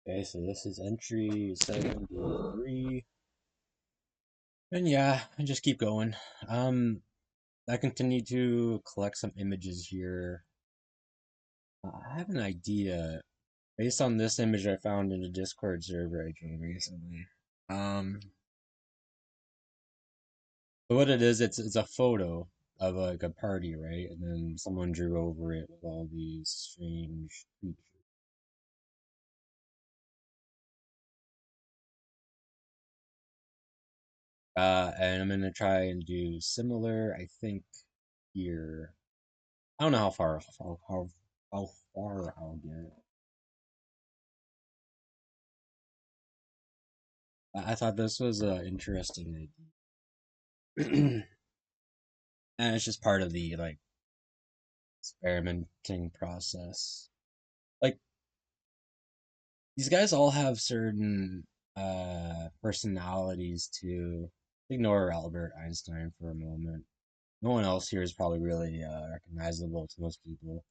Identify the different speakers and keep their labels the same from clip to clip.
Speaker 1: Okay, so this is entry 73. And yeah, I just keep going. Um, I continue to collect some images here. I have an idea based on this image I found in a Discord server I joined recently. Um, but what it is, it's a photo of like a party, right? And then someone drew over it with all these strange creatures. And I'm gonna try and do similar, I think, here. I don't know how far I'll get. I thought this was an interesting idea, and it's just part of the like experimenting process. Like these guys all have certain personalities too. Ignore Albert Einstein for a moment. No one else here is probably really recognizable to most people.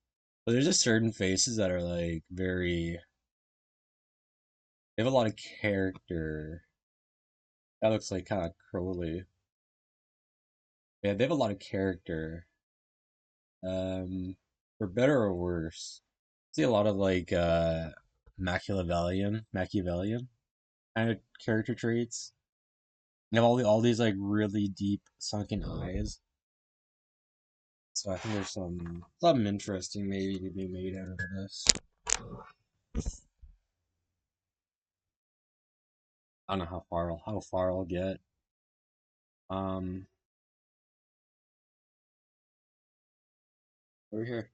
Speaker 1: But there's just certain faces that are like very. They have a lot of character. That looks like kind of Crowley. Yeah, they have a lot of character. For better or worse. See a lot of like Machiavellian kind of character traits. You have all these like really deep sunken eyes. So I think there's something interesting maybe to be made out of this. I don't know how far I'll get. Um, over here.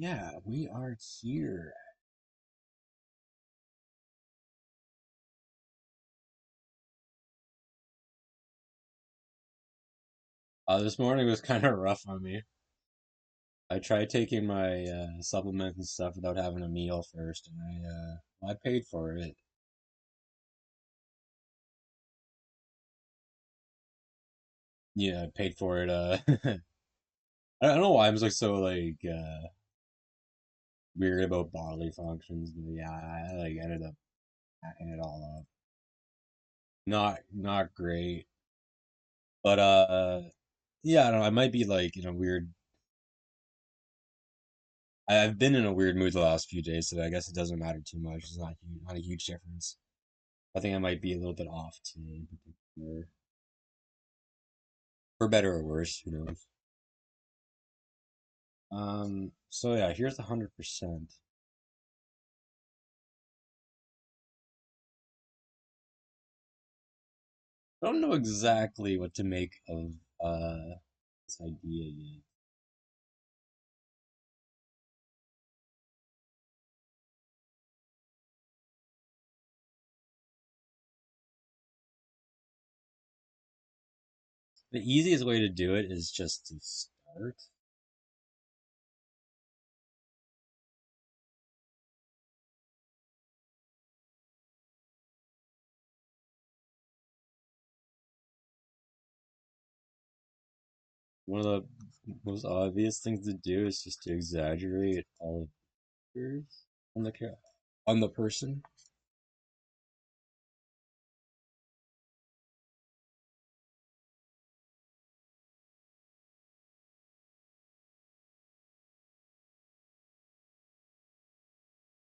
Speaker 1: Yeah, we are here. This morning was kind of rough on me. I tried taking my supplements and stuff without having a meal first, and I paid for it. Yeah, I paid for it. I don't know why I'm like so like weird about bodily functions, but yeah, I like ended up hacking it all up. Not great, but yeah, I don't know. I might be like in a weird. I've been in a weird mood the last few days, so I guess it doesn't matter too much. It's not a huge difference. I think I might be a little bit off today, in particular, for better or worse. Who knows? So yeah, here's the 100%. I don't know exactly what to make of this idea yet. The easiest way to do it is just to start. One of the most obvious things to do is just to exaggerate all of the features on on the person.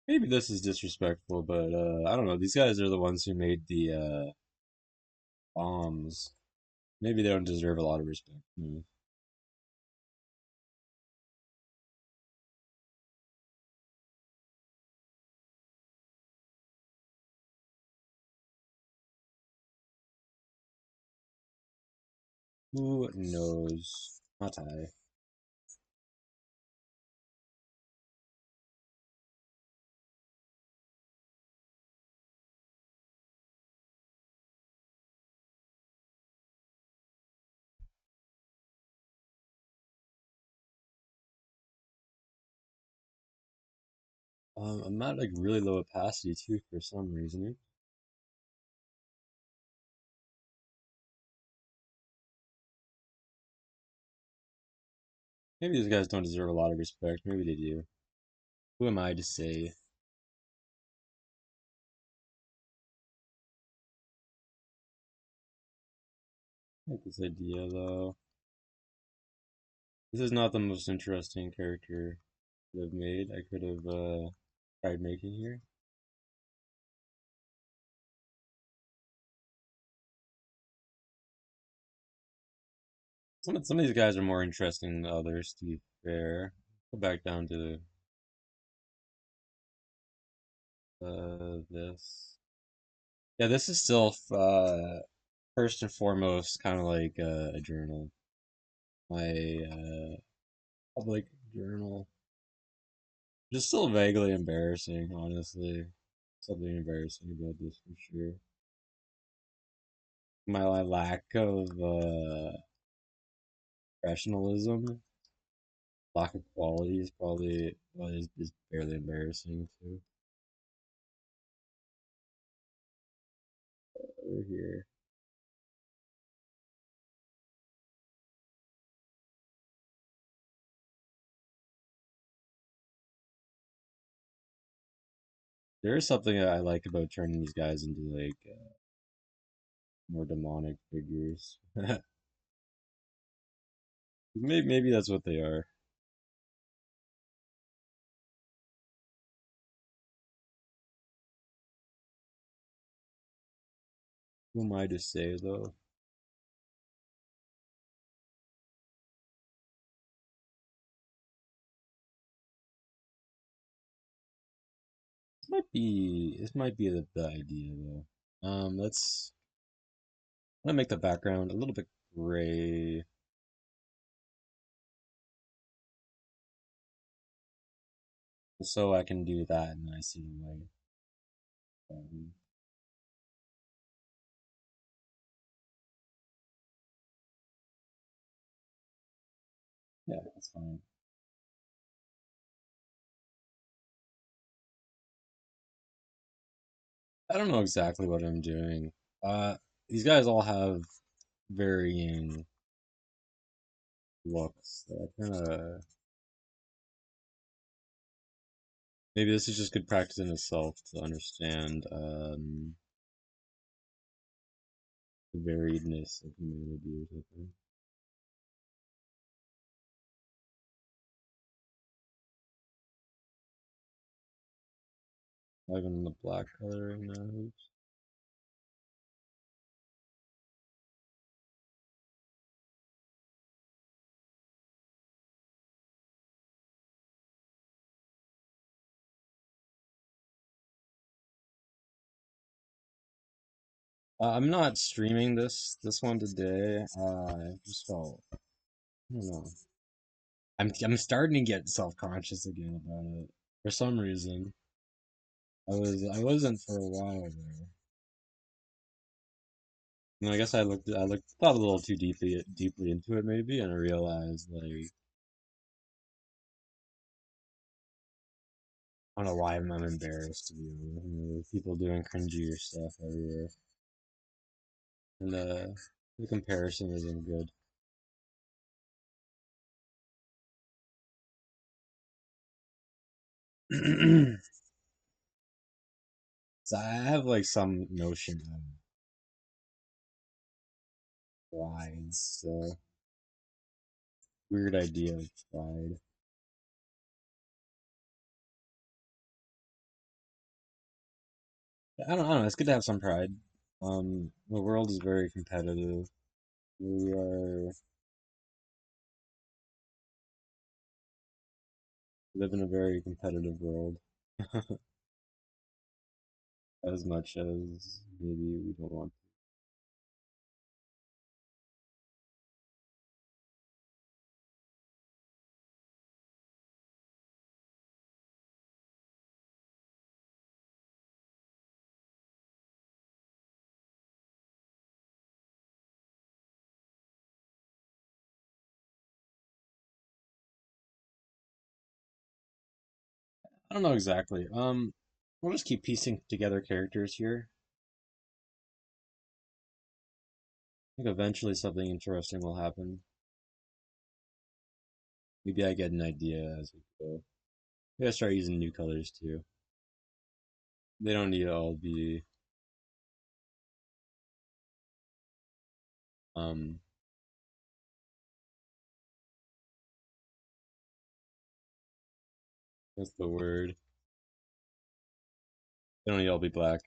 Speaker 1: Maybe this is disrespectful, but I don't know. These guys are the ones who made the bombs. Maybe they don't deserve a lot of respect. Who knows? Not I. I'm at like really low opacity too for some reason. Maybe these guys don't deserve a lot of respect. Maybe they do. Who am I to say? I like this idea though. This is not the most interesting character I've made. I could have tried making here. Some of these guys are more interesting than others, to be fair. Go back down to this. Yeah, this is still first and foremost kind of like a journal. My public journal. Just still vaguely embarrassing, honestly. Something embarrassing about this for sure. My lack of professionalism, lack of quality is probably is fairly embarrassing too. Over here. There is something that I like about turning these guys into like more demonic figures. Maybe that's what they are. Who am I to say though? This might be the idea though. Let's I'm gonna make the background a little bit gray, so I can do that, and I see like um, yeah, that's fine. I don't know exactly what I'm doing. These guys all have varying looks. So I kind of maybe this is just good practice in itself to understand the variedness of humanity or something. Not even the black color right now. Oops. I'm not streaming this one today. I just felt I don't know. I'm starting to get self-conscious again about it for some reason. I wasn't for a while there. And I guess I thought a little too deeply into it maybe, and I realized like I don't know why I'm embarrassed to be honest. People doing cringier stuff everywhere, and the comparison isn't good. So I have like some notion of pride, so weird idea of pride. I don't know. It's good to have some pride. The world is very competitive. We live in a very competitive world, as much as maybe we don't want. I don't know exactly. We'll just keep piecing together characters here. I think eventually something interesting will happen. Maybe I get an idea as we go. Maybe I start using new colors too. They don't need to all be um what's the word? They don't need to all be black.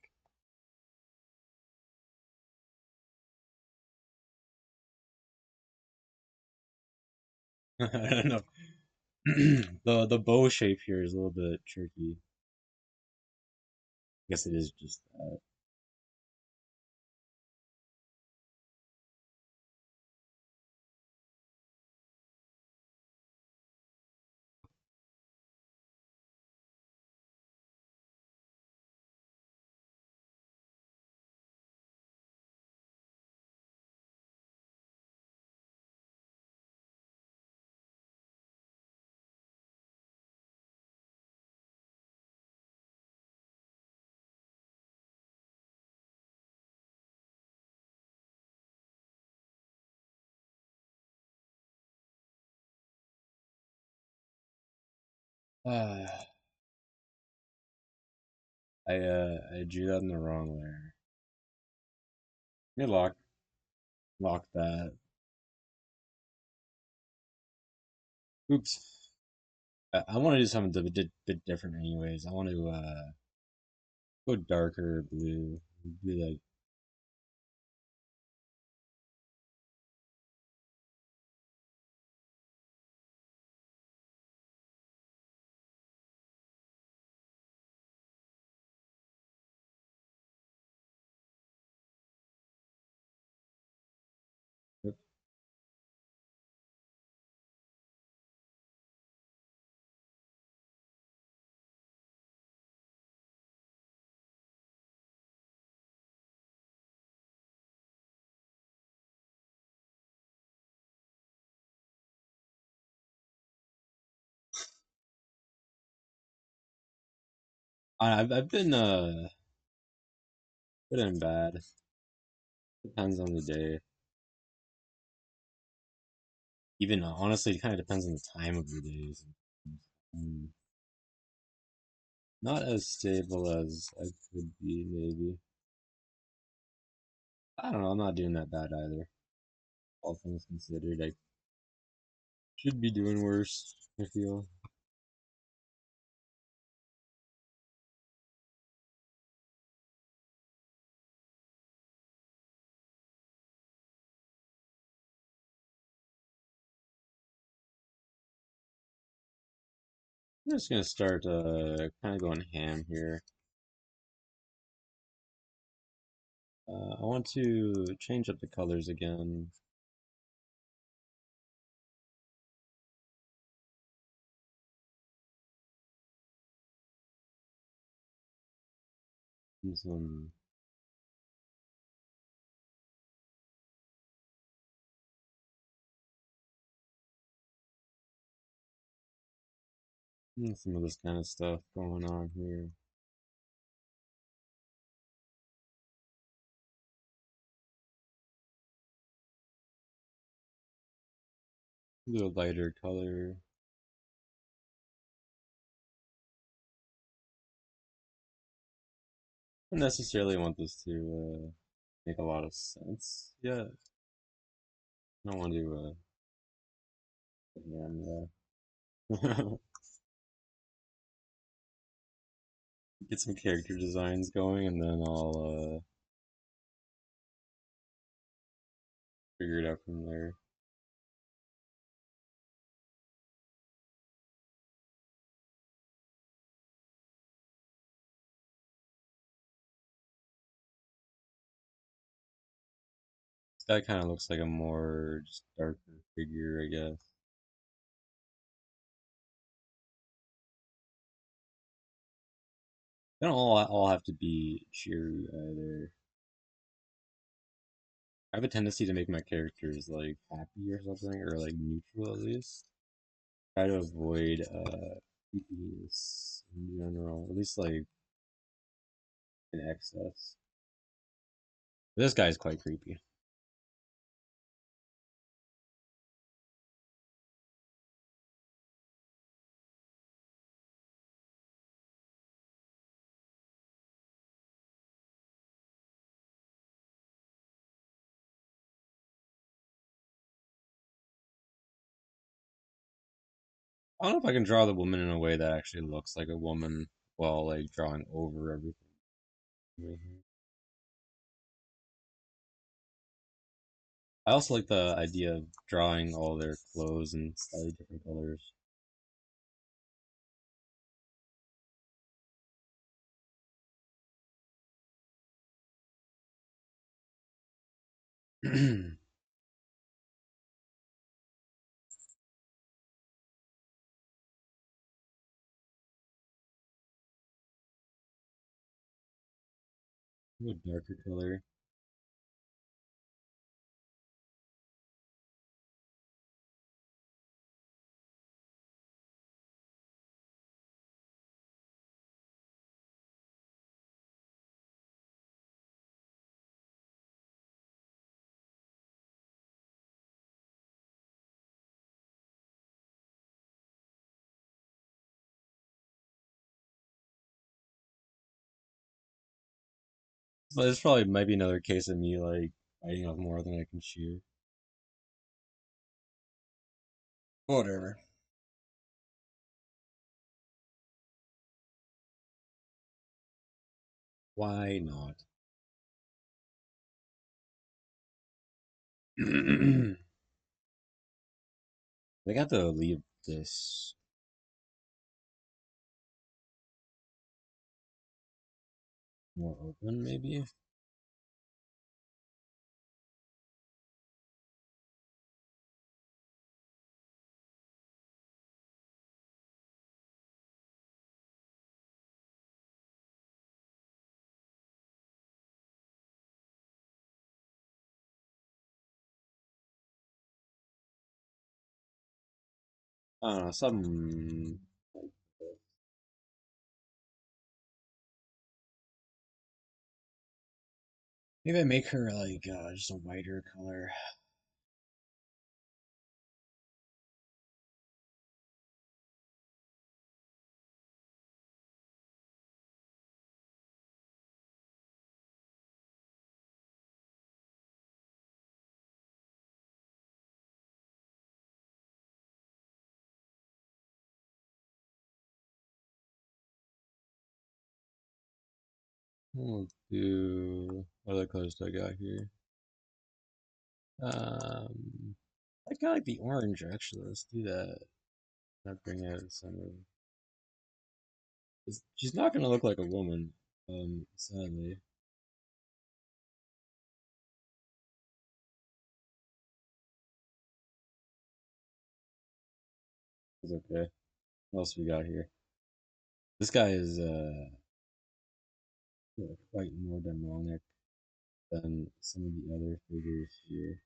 Speaker 1: I don't know. The bow shape here is a little bit tricky. I guess it is just that. I drew that in the wrong layer. Let me lock that. Oops. I want to do something a bit different anyways. I want to go darker blue. Be like I've been good and bad. Depends on the day. Even honestly, it kind of depends on the time of the days. Mm, Not as stable as I could be, maybe. I don't know. I'm not doing that bad either. All things considered, I should be doing worse. I feel. I'm just gonna start kind of going ham here. I want to change up the colors again. Some some of this kind of stuff going on here. Do a lighter color. I don't necessarily want this to make a lot of sense. Yeah, I don't want to put ham there. Get some character designs going, and then I'll figure it out from there. That kind of looks like a more just darker figure, I guess. They don't all have to be cheery either. I have a tendency to make my characters like happy or something, or like neutral at least. Try to avoid creepiness in general, at least like in excess. This guy is quite creepy. I don't know if I can draw the woman in a way that actually looks like a woman while like drawing over everything. I also like the idea of drawing all their clothes in slightly different colors. A darker color. But this probably might be another case of me like biting off more than I can chew. Whatever. Why not? I got to leave this more open, maybe. I don't know, some. Maybe I make her like just a whiter color. We'll do what other colors do I got here? I kind of like the orange actually. Let's do that. Not bring out some of. She's not gonna look like a woman. Sadly, it's okay. What else we got here? This guy is quite more demonic than some of the other figures here.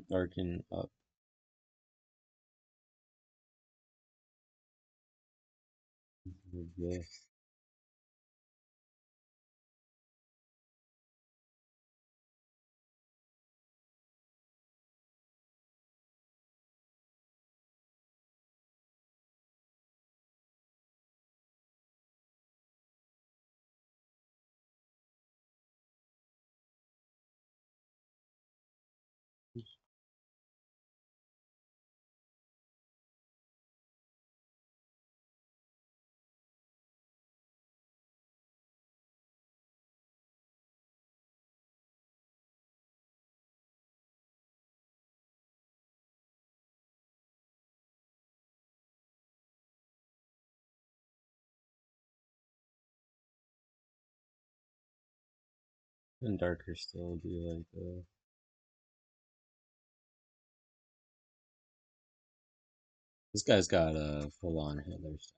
Speaker 1: Darken up with this. And darker still do like this guy's got a full on Hitler stuff.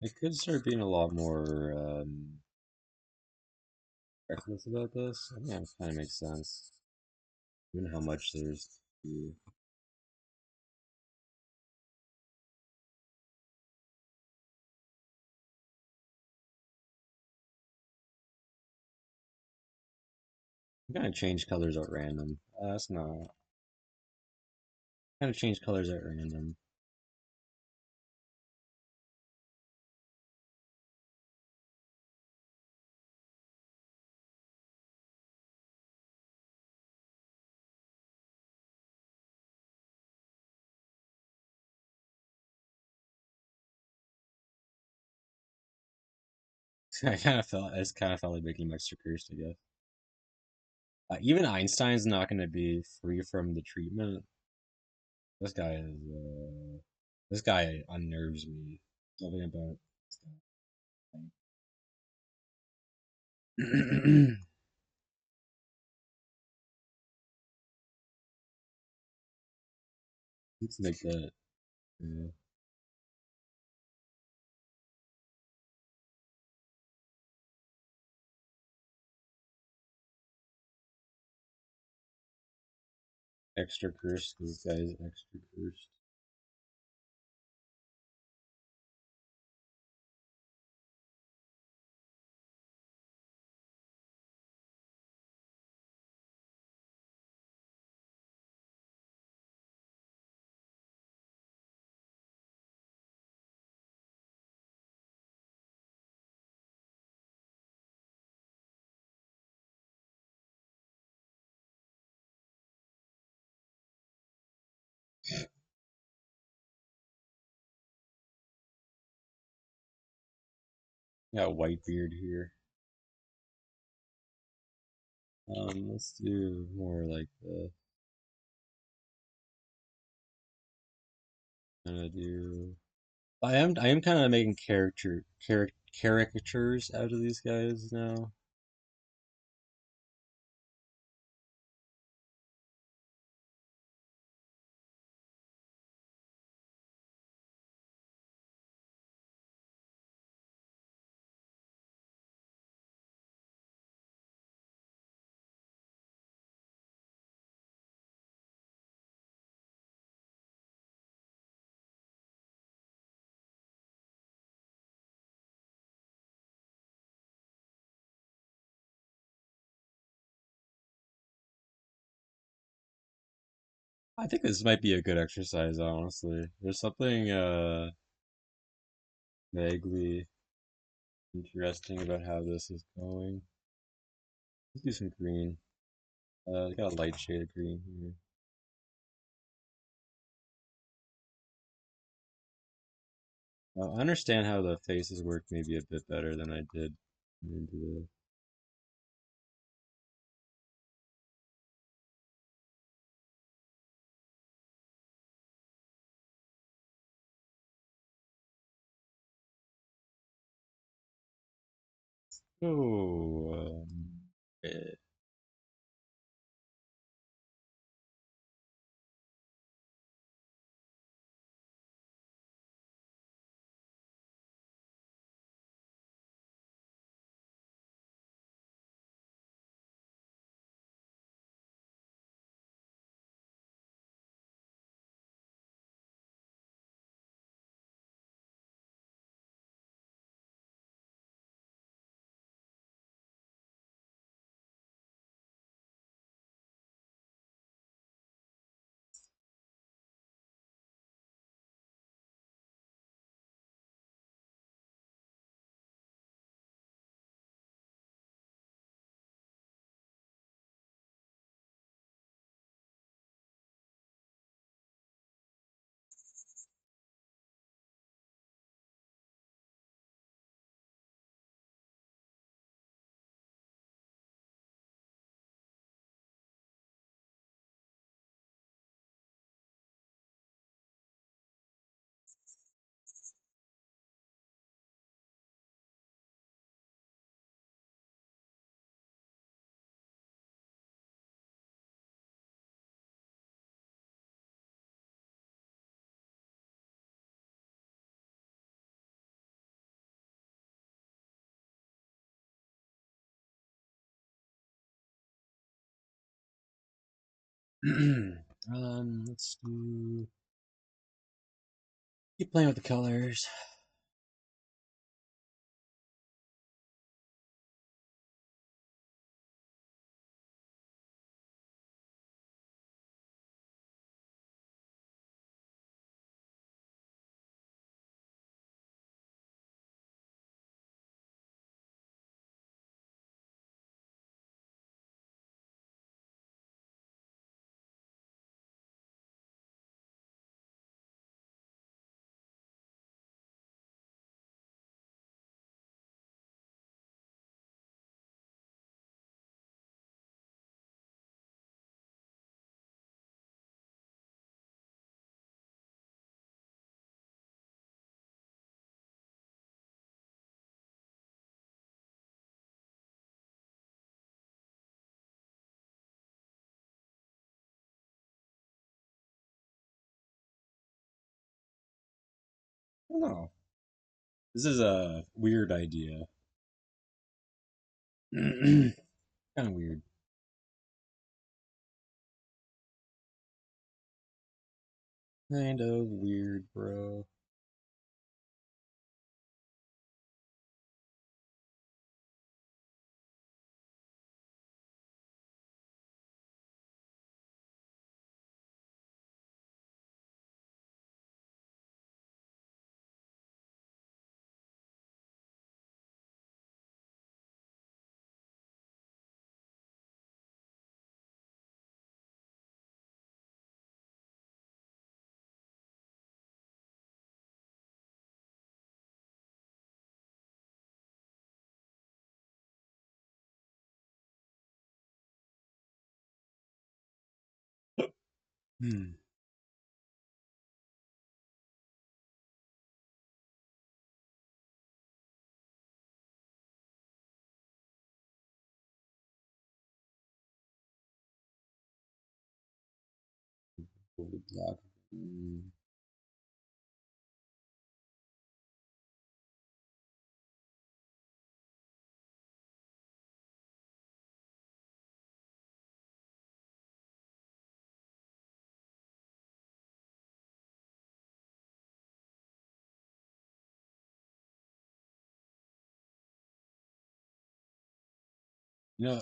Speaker 1: I could start being a lot more reckless about this. I think that kind of makes sense, given how much there's to. I'm gonna change colors at random. That's not. Kind of change colors at random. I just kind of felt like making him extra cursed, I guess. Even Einstein's not gonna be free from the treatment. This guy is. This guy unnerves me. Something about this guy. Let's make that. Yeah. Extra cursed. This guy is extra cursed. Got white beard here. Let's do more like the. Gonna do. I am kind of making caricatures out of these guys now. I think this might be a good exercise, honestly. There's something vaguely interesting about how this is going. Let's do some green. I got a light shade of green here. I understand how the faces work maybe a bit better than I did into the. Oh, eh, Let's do. Keep playing with the colors. I don't know. This is a weird idea. Kind of weird. Kind of weird, bro. Hmm. Block. Hmm. You know,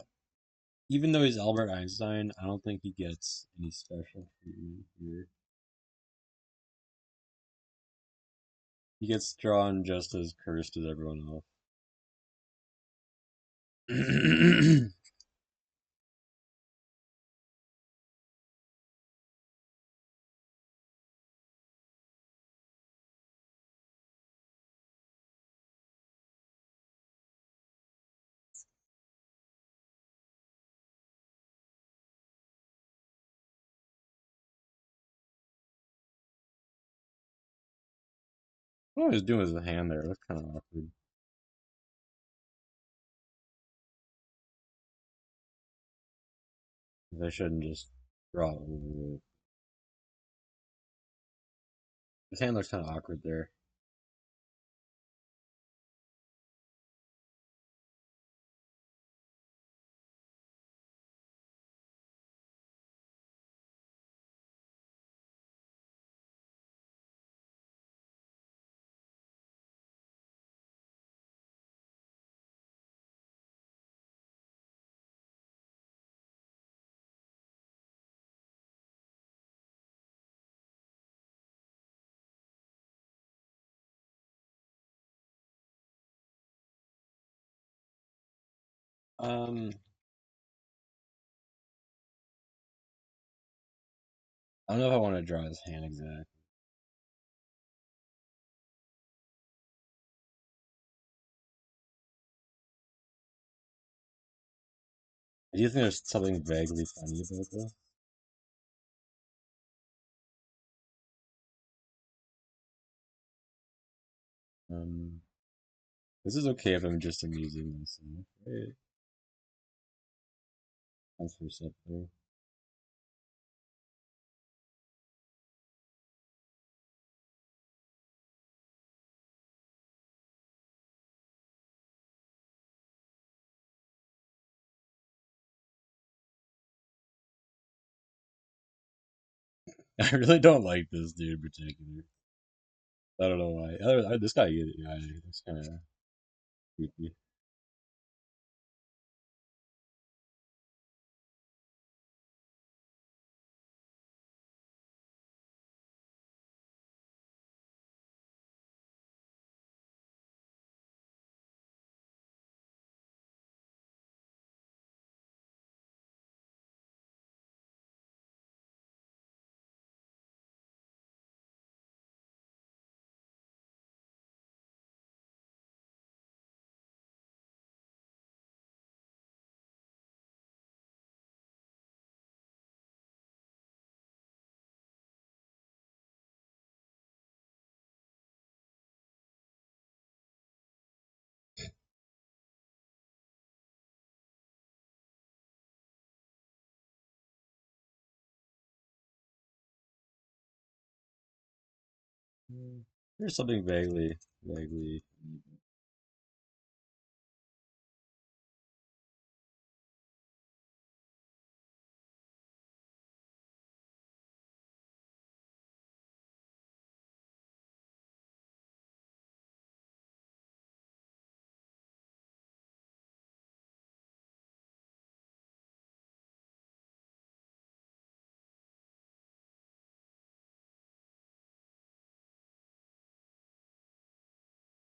Speaker 1: even though he's Albert Einstein, I don't think he gets any special treatment here. He gets drawn just as cursed as everyone else. What he's doing with his hand there? That's kind of awkward. They shouldn't just draw over it. His hand looks kind of awkward there. Um, I don't know if I want to draw his hand exactly. Do you think there's something vaguely funny about this? Um, this is okay if I'm just amusing myself. Right? That's for something. I really don't like this dude in particular. I don't know why. This guy, yeah, it's kind of creepy. There's something vaguely.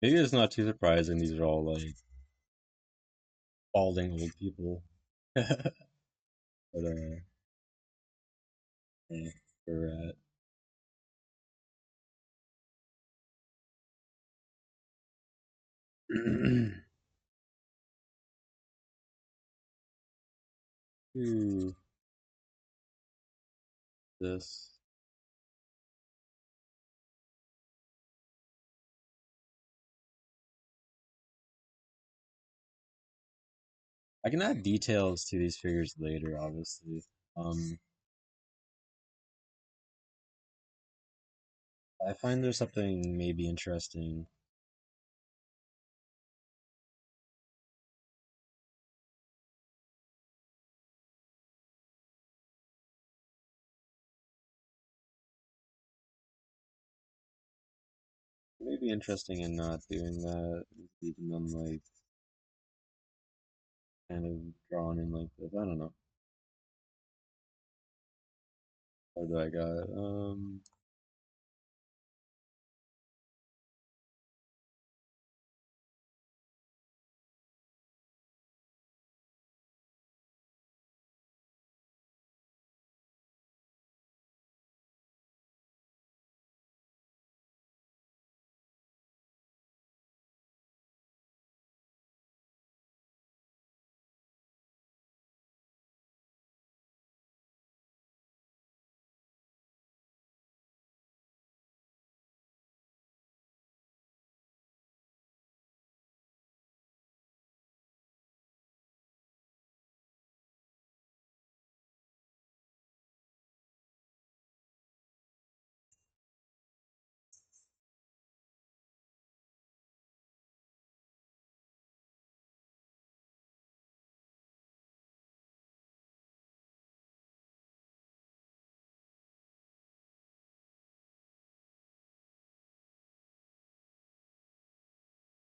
Speaker 1: Maybe it's not too surprising. These are all like balding old people. But yeah, we're at. Ooh, this. I can add details to these figures later, obviously. Um, I find there's something maybe interesting. Maybe interesting in not doing that, leaving them like kind of drawn in like this. I don't know. What do I got?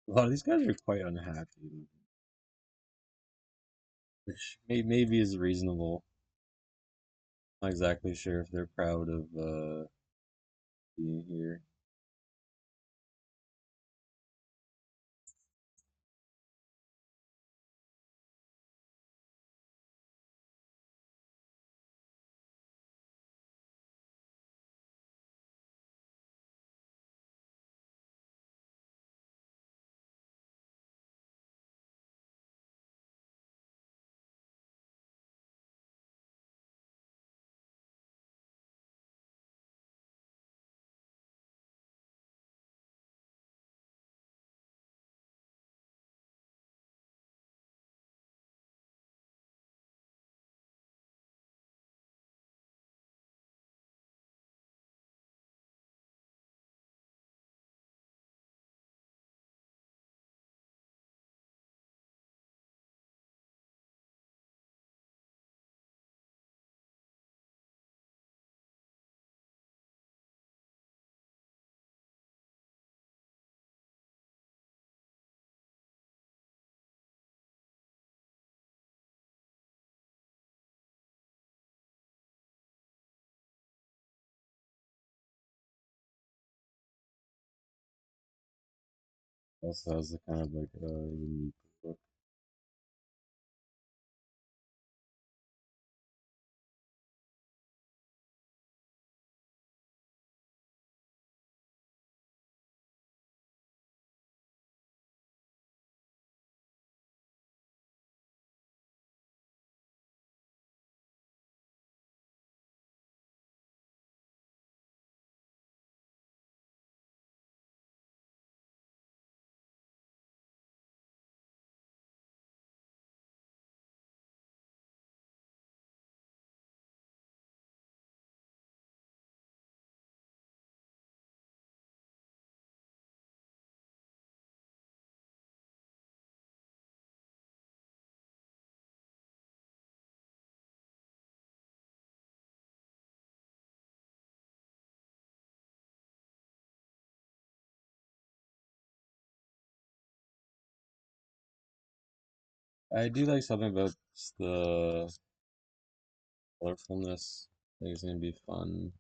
Speaker 1: A lot of these guys are quite unhappy, which maybe is reasonable. Not exactly sure if they're proud of being here. Also has a kind of like a unique look. I do like something about the colorfulness. I think it's gonna be fun.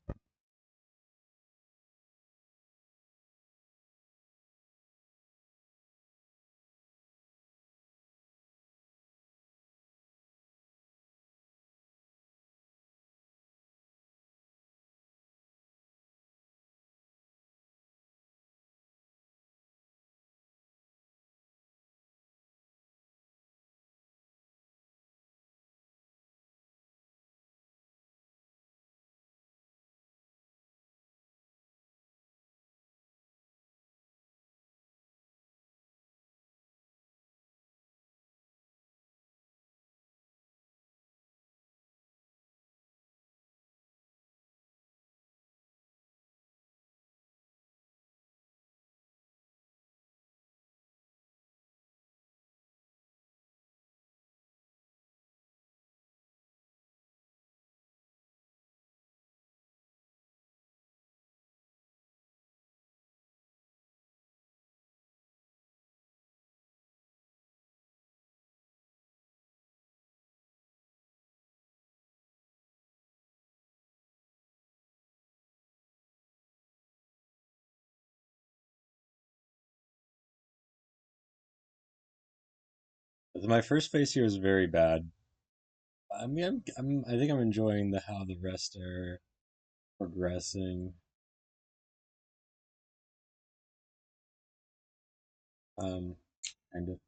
Speaker 1: My first face here is very bad. I mean, I think I'm enjoying the how the rest are progressing. Um, kind of.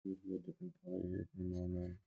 Speaker 1: Use a different color here for a moment.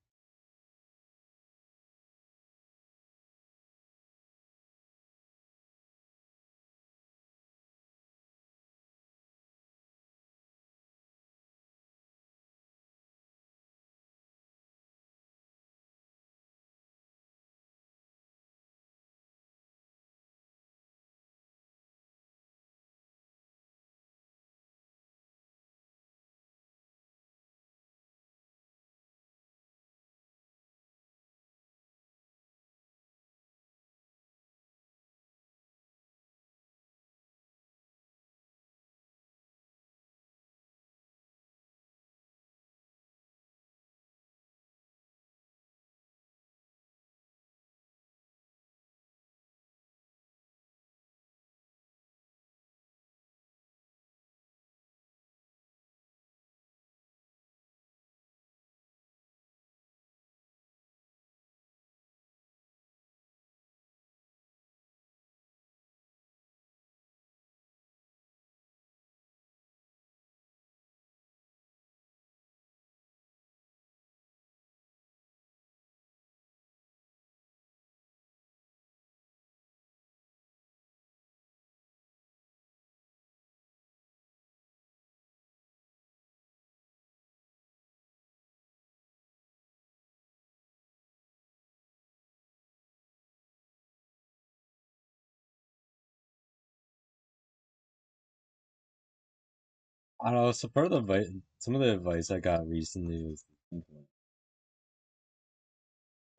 Speaker 1: I don't know. So part of the advice, some of the advice I got recently was,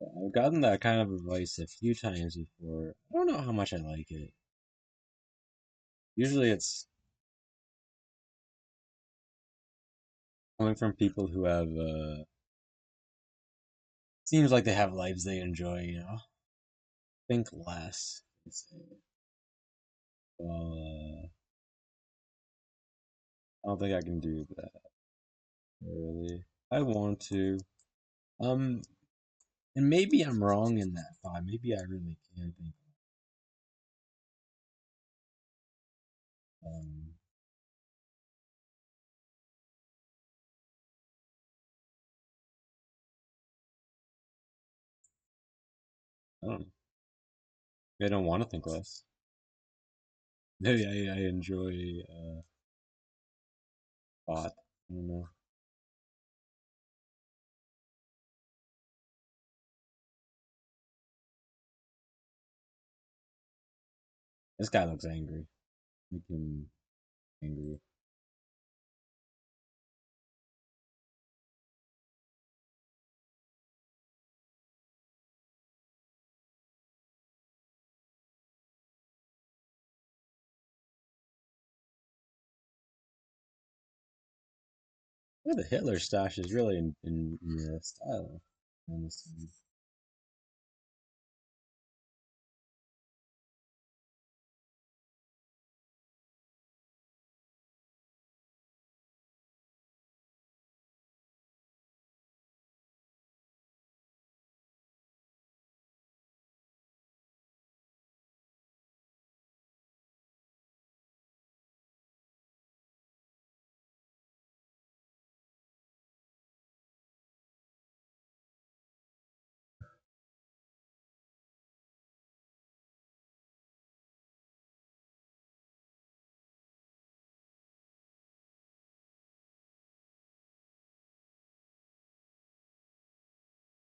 Speaker 1: I've gotten that kind of advice a few times before. I don't know how much I like it. Usually, it's coming from people who have seems like they have lives they enjoy. Think less. Well, I don't think I can do that really. I want to. Um, and maybe I'm wrong in that thought. Maybe I really can think. Um, I don't know. Maybe I don't want to think less. Maybe I enjoy thought. I don't know. This guy looks angry. Make him angry. Yeah, the Hitler stash is really in style. On this thing.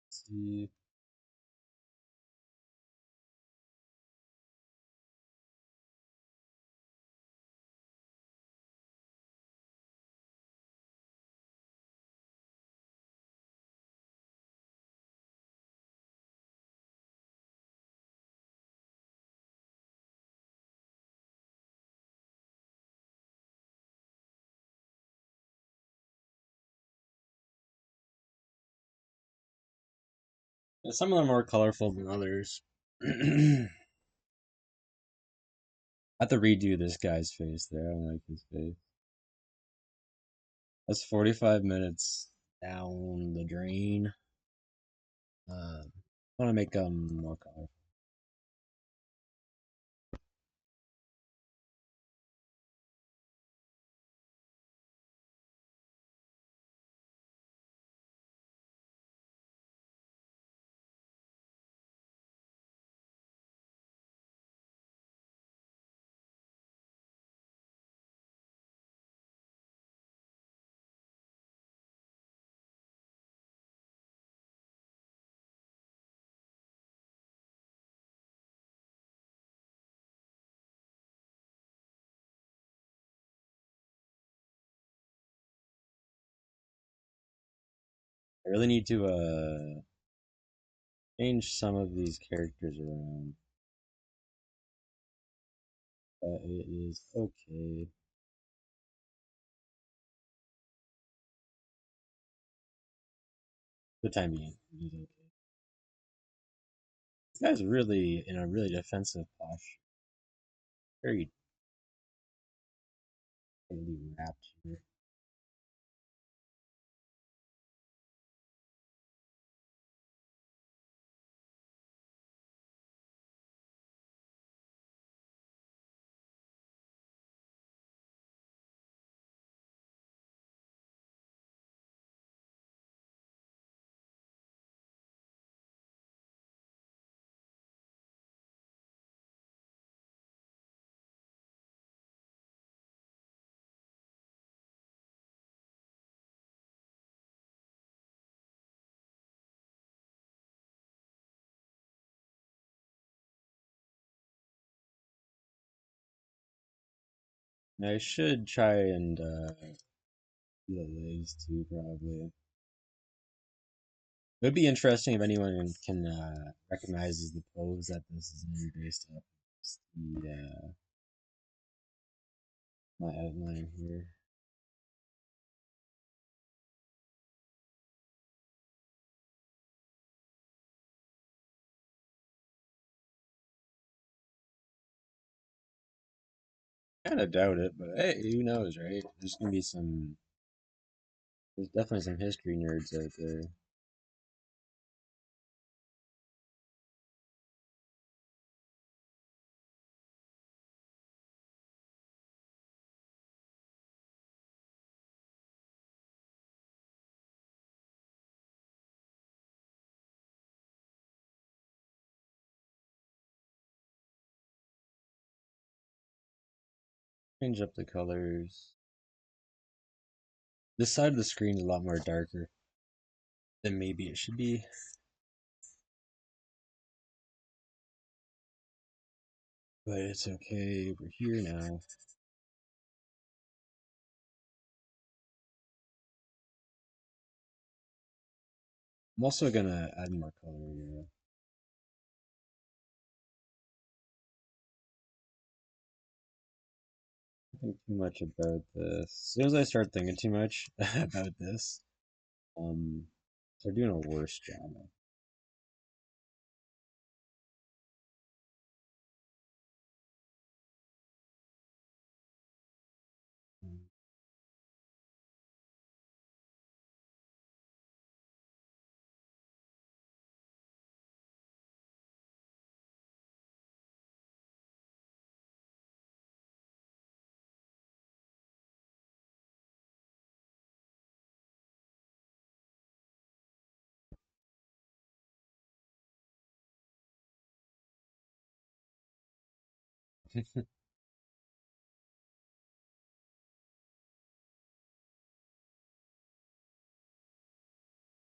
Speaker 1: Let's see. Yeah, some of them are more colorful than others. I have to redo this guy's face there. I don't like his face. That's 45 minutes down the drain. I want to make them more colorful. I really need to change some of these characters around. But it is okay. For the time being, it is okay. This guy's really in a really defensive posture. Very tightly wrapped here. I should try and do the legs too, probably. It would be interesting if anyone can recognizes the pose that this is in based off the my outline here. Kind of doubt it, but hey, who knows, right? There's gonna be some. There's definitely some history nerds out there. Change up the colors. This side of the screen is a lot more darker than maybe it should be, but it's okay. We're here now. I'm also gonna add more color here. I think too much about this. As soon as I start thinking too much about this, um, they're doing a worse job.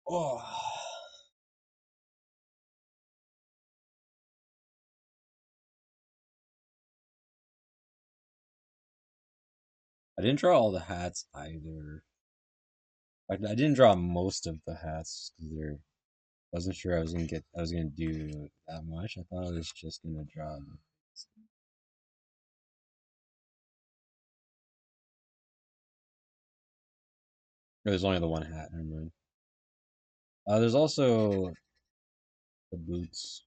Speaker 1: Oh, I didn't draw all the hats either. I didn't draw most of the hats because there wasn't sure I was gonna do that much. I thought I was just gonna draw. There's only the one hat. Never mind. There's also the boots.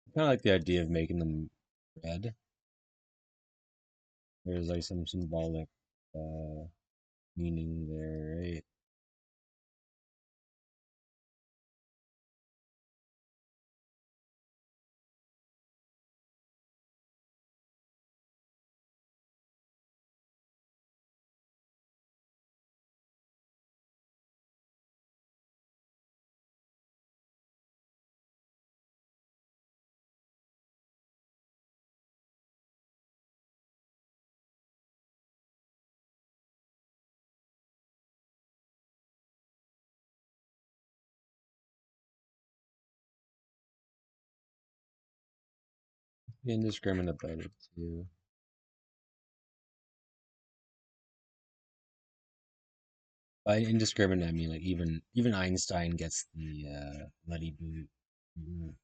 Speaker 1: I kind of like the idea of making them red. There's like some symbolic uh, meaning there, right? Indiscriminate about it too. By indiscriminate, I mean like even Einstein gets the bloody boot. Mhm.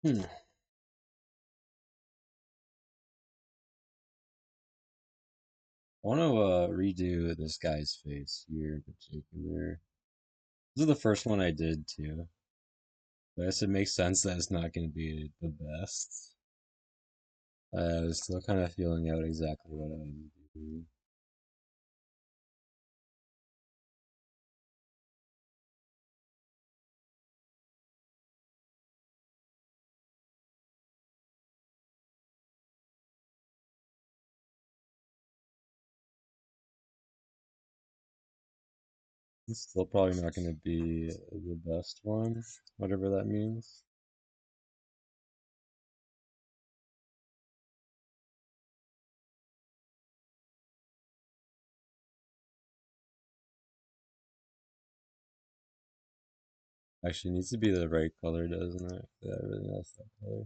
Speaker 1: Hmm. want to redo this guy's face here in particular. This is the first one I did too. I guess it makes sense that it's not going to be the best. I was still kind of feeling out exactly what I would do. It's still probably not going to be the best one, whatever that means. Actually, it needs to be the right color, doesn't it? Yeah, I really messed that color.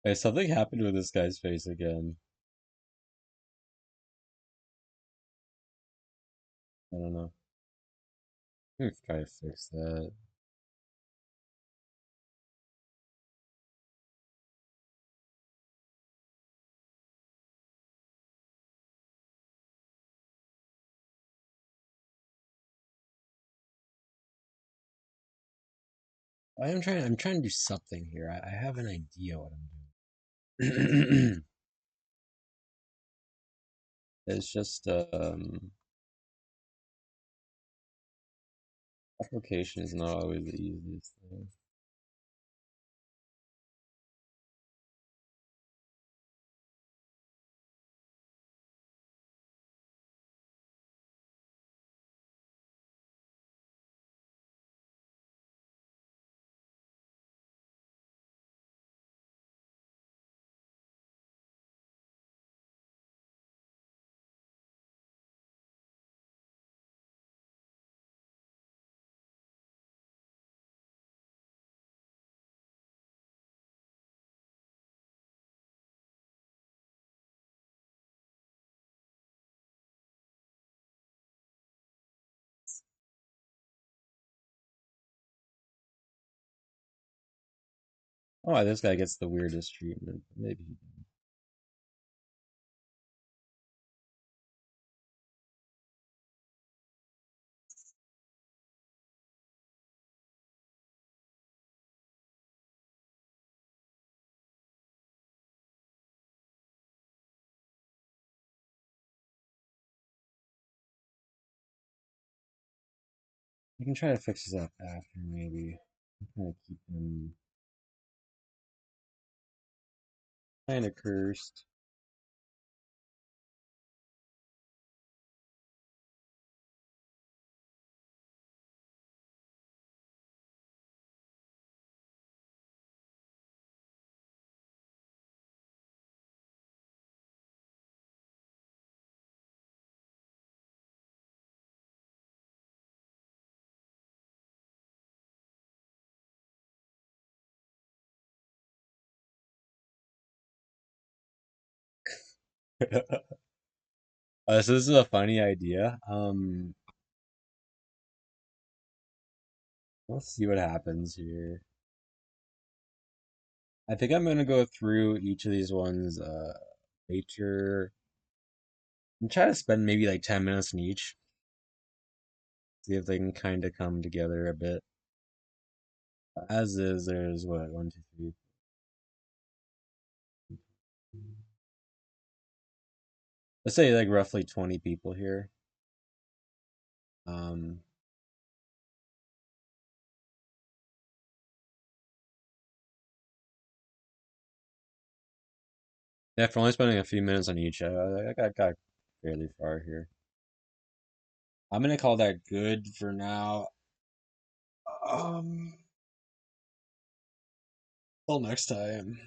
Speaker 1: Hey, something happened with this guy's face again. I don't know. I'm gonna try to fix that. I'm trying to do something here. I have an idea what I'm doing. It's just application is not always the easiest thing. Oh, why this guy gets the weirdest treatment. Maybe. You can try to fix this up after, maybe. Kind of keep him kind of cursed. So this is a funny idea. Let's see what happens here. I think I'm gonna go through each of these ones, nature, and try to spend maybe like 10 minutes in each. See if they can kind of come together a bit. As is, there's what, one, two, three. Let's say like roughly 20 people here. Um, yeah, for only spending a few minutes on each, I got fairly far here. I'm gonna call that good for now. Um, till next time.